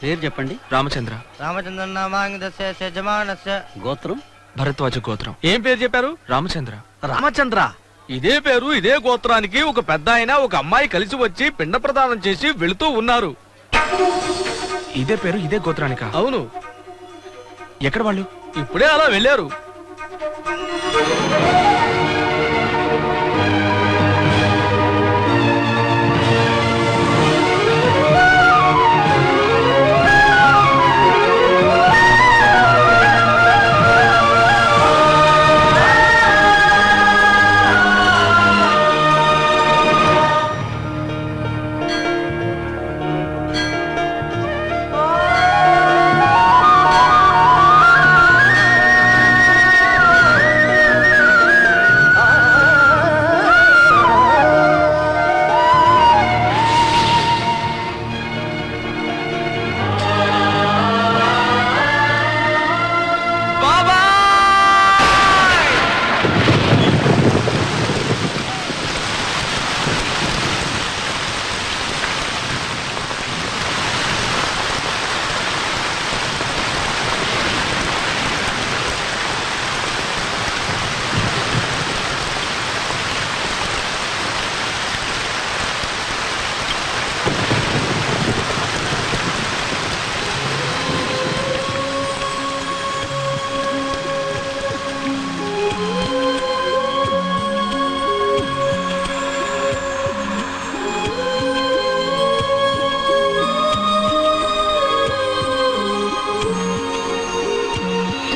పేరు చెప్పండి. రామచంద్ర. గోత్రం భరద్వాజ గోత్రం. ఏం పేరు చెప్పారు? రామచంద్ర. రామచంద్ర, ఇదే పేరు ఇదే గోత్రానికి ఒక పెద్ద ఆయన ఒక అమ్మాయి కలిసి వచ్చి పిండ ప్రదానం చేసి వెళుతూ ఉన్నారు. ఇదే పేరు ఇదే గోత్రానికా? అవును. ఎక్కడ వాళ్ళు? ఇప్పుడే అలా వెళ్ళారు.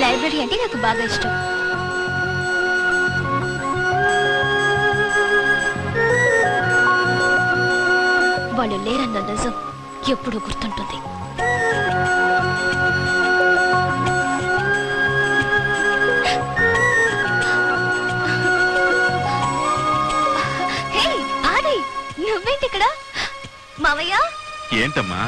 లైబ్రరీ అంటే నాకు బాగా ఇష్టం. వాళ్ళు లేరన్న నిజం ఎప్పుడూ గుర్తుంటుంది. ఆది, నువ్వేంటి ఇక్కడ? మావయ్య. ఏంటమ్మా?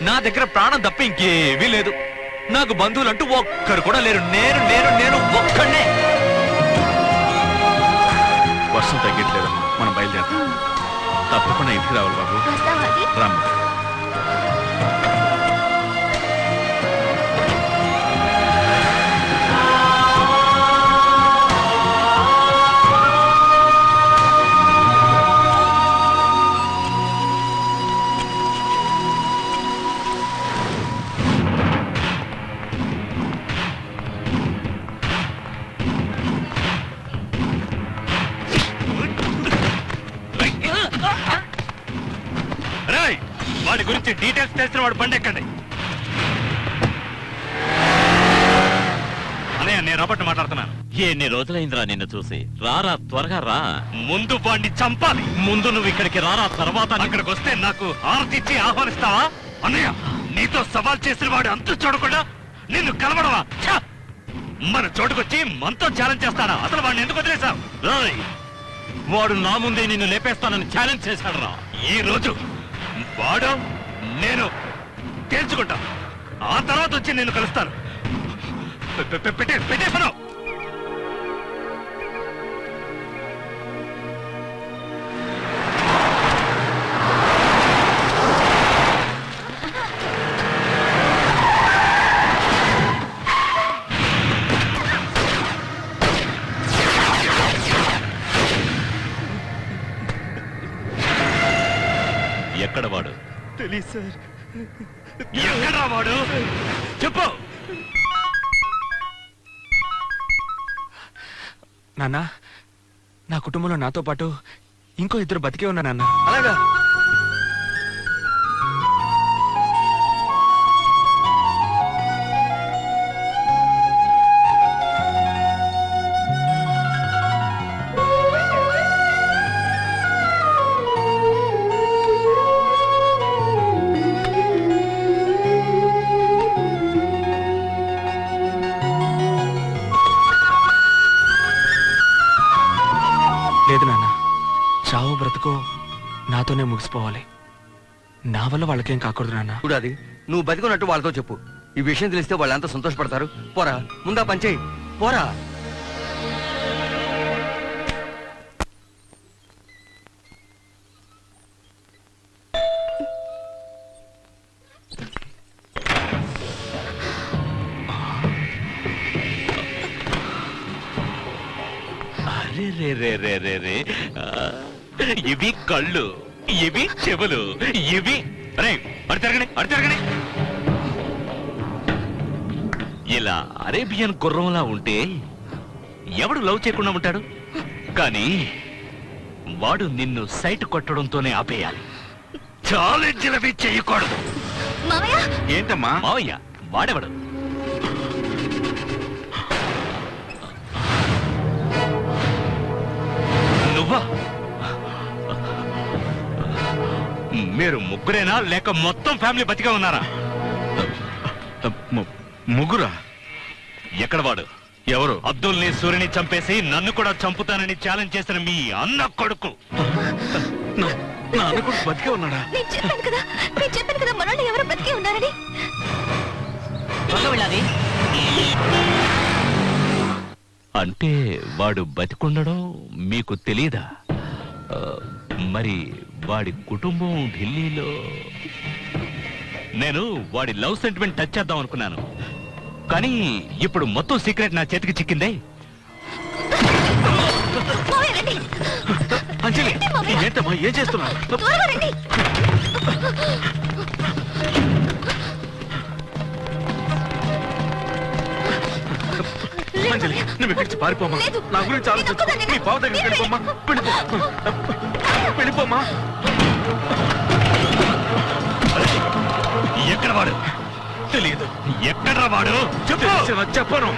నా దగ్గర ప్రాణం తప్ప ఇంకేమీ లేదు. నాకు బంధువులంటూ ఒక్కరు కూడా లేరు. నేను నేను నేను ఒక్కడే. వర్షం తగ్గట్లేదమ్మా, మనం బయలుదేరతాం. తప్పకుండా ఇంటికి రావాలి బాబు. రామ్మ. వాడి గురించి డీటెయిల్స్ తెలిసిన వాడు బండి ఎక్కండి. అన్నయ్య, నేను రాబట్టి మాట్లాడుతున్నాను. ఎన్ని రోజులైందిరా నిన్ను చూసి? రారా, త్వరగా రా. ముందు వాడిని చంపాలి. ముందు నువ్వు ఇక్కడికి రారా, తర్వాత అక్కడికి వస్తే నాకు ఆర్తిచ్చి ఆహ్వానిస్తావా? అన్నయ్య, నీతో సవాల్ చేసిన వాడు అంతు చూడకుండా నిన్ను కలవడవా? మన చోటుకొచ్చి మనతో ఛాలెంజ్ చేస్తాడా? అసలు వాడిని ఎందుకు వదిలేశావు? వాడు నా ముందే నిన్ను లేపేస్తానని ఛాలెంజ్ చేశాడు రా. ఈ రోజు వాడు నేను తేల్చుకుంటా. ఆ తర్వాత వచ్చి నేను కలుస్తాను. పెట్టేసాను. ఎక్కడ వాడు? తెలీదు సార్. ఎక్కడా వాడు? చెప్పు. నాన్న, నా కుటుంబంలో నాతో పాటు ఇంకో ఇద్దరు బతికే ఉన్నా నాన్న. అలాగా? నాతోనే ముగిసిపోవాలి. నా వల్ల వాళ్ళకేం కాకూడదు నాన్న. చూడాది, నువ్వు బతికున్నట్టు వాళ్ళతో చెప్పు. ఈ విషయం తెలిస్తే వాళ్ళంతా సంతోషపడతారు. పోరా, ముందా పంచేయి, పోరా. అరే రే రే రే రే రే ఇవి కళ్ళు, ఇవి చెవులు, ఇవి అరే అడి తిరగని ఇలా అరేబియన్ గుర్రంలా ఉంటే ఎవడు లవ్ చేయకుండా ఉంటాడు? కానీ వాడు నిన్ను సైట్ కొట్టడంతోనే ఆపేయాలి. ఛాలెంజ్లవి చేయకూడదు. మావయ్య ఏంటమ్మా మావయ్య? వాడెవడు? నువ్వా? మీరు ముగ్గురేనా లేక మొత్తం ఫ్యామిలీ బతిగా ఉన్నారా? ముగ్గురా? ఎక్కడ వాడు? ఎవరు? అబ్దుల్ని సూర్యుని చంపేసి నన్ను కూడా చంపుతానని ఛాలెంజ్ చేసిన మీ అన్న కొడుకు. నా అన్న కొడుకు బతికే ఉన్నాడా? నేను చెప్పాను కదా మనోళ్ళు ఎవరు బ్రతికే ఉన్నారని. అంటే వాడు బతికుండడం మీకు తెలీదా? మరి వాడి కుటుంబం ఢిల్లీలో. నేను వాడి లవ్ సెంటిమెంట్ టచ్ చేద్దాం అనుకున్నాను, కానీ ఇప్పుడు మొత్తం సీక్రెట్ నా చేతికి చిక్కిందే. మావయ్య రండి, అంజలి, ఏంటమ్మా ఏం చేస్తున్నావు? త్వరగా రండి. అంజలి, నువ్వు ఇక్కడి నుంచి పారిపోమ్మా. లేదు. నా గురించి ఆలోచించు. నీ బావ దగ్గరికి వెళ్ళిపోమ్మా. వెళ్ళిపోమ్మా. ఎక్కడ వాడు? తెలియదు. ఎక్కడ వాడు? చెప్పను.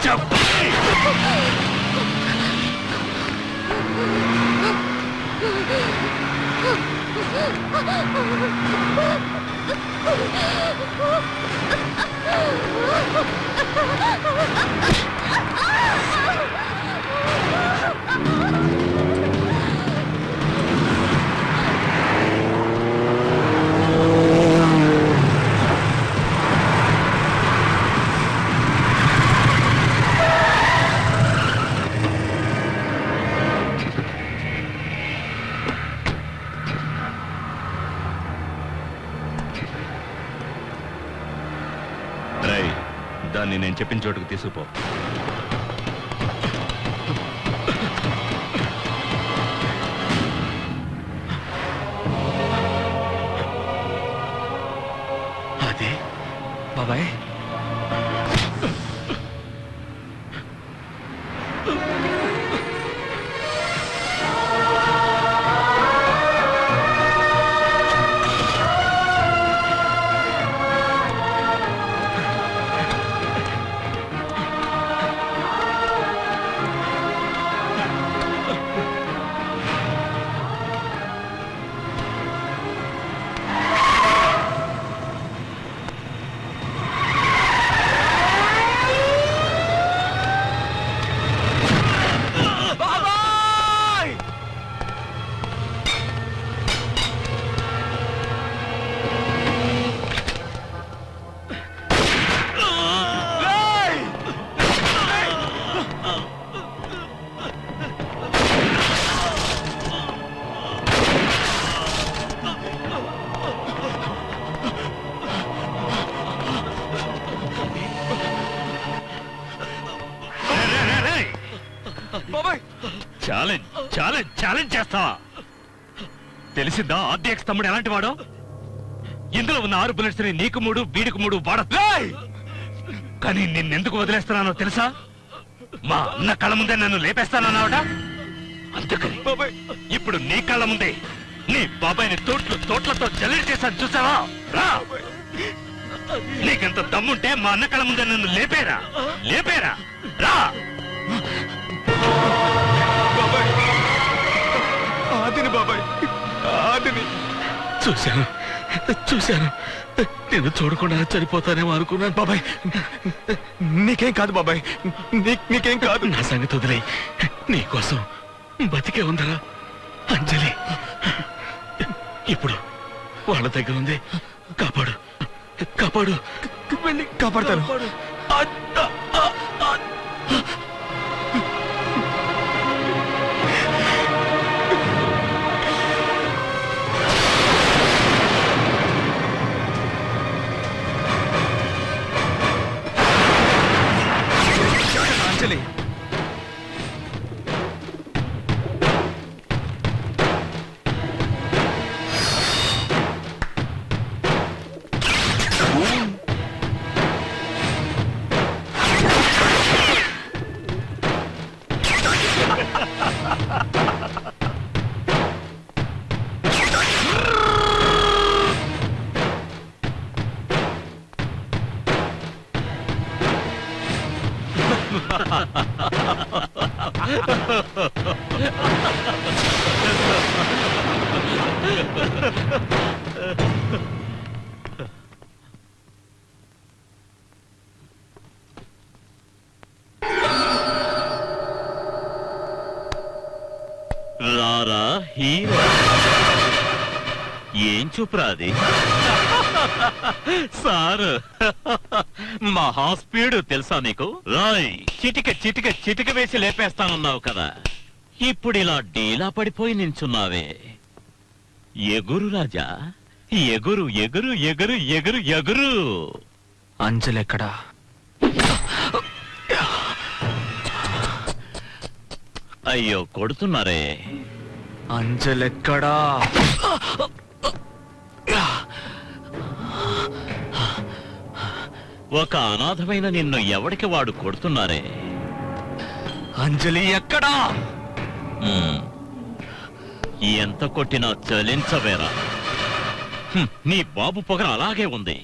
దాన్ని నేను చెప్పిన చోటుకు తీసుకుపో. అదే బాబాయ్, ఛాలెంజ్ చేస్తావా? తెలిసిందా ఆర్డీఎక్స్ తమ్ముడు ఎలాంటి వాడో? ఇందులో ఉన్న 6 బుల్లెట్స్ ని నీకు 3 వీడికి 3 వాడతా. కానీ నిన్నెందుకు వదిలేస్తున్నానో తెలుసా? మా అన్న కళ్ళ ముందే నన్ను లేపేస్తానన్నావట. అందుకని ఇప్పుడు నీ కళ్ళ ముందే నీ బాబాయిని తోట్లతో జల్లెడ చేశాను, చూసావా? రా, నీకెంత దమ్ముంటే మా అన్న కళ్ళ ముందే నన్ను లేపేరా రా. ఆదిని బాబాయ్, ఆదిని చూశాను. నేను చూడకుండా చనిపోతానేమో అనుకున్నాను బాబాయ్. నీకేం కాదు బాబాయ్, నీకేం కాదు. నా సంగతి వదిలేయ్. నీకోసం బతికే ఉందరా అంజలి. ఇప్పుడు వాళ్ళ దగ్గర ఉంది. కాపాడు, కాపాడు. వెళ్ళి కాపాడతాను. అంజలి, రారా హీరో. ఏం చూపురా అది? సార్ మహా స్పీడ్ తెలుసా నీకు? రాయ్, చిటిక చిటిక చిటిక వేసి లేపేస్తానన్నావు కదా, ఇప్పుడు ఇలా డీలా పడిపోయి నించున్నావే. ఎగురు రాజా, ఎగురు ఎగురు ఎగురు ఎగురు ఎగురు. అంజలి ఎక్కడా? అయ్యో కొడుతున్నారే. అంజలి ఎక్కడా? ఒక అనాథమైన నిన్ను ఎవడికి వాడు కొడుతున్నారే. అంజలి ఎక్కడా? ఎంత కొట్టినా చలించవేరా. నీ బాబు పొగర అలాగే ఉంది.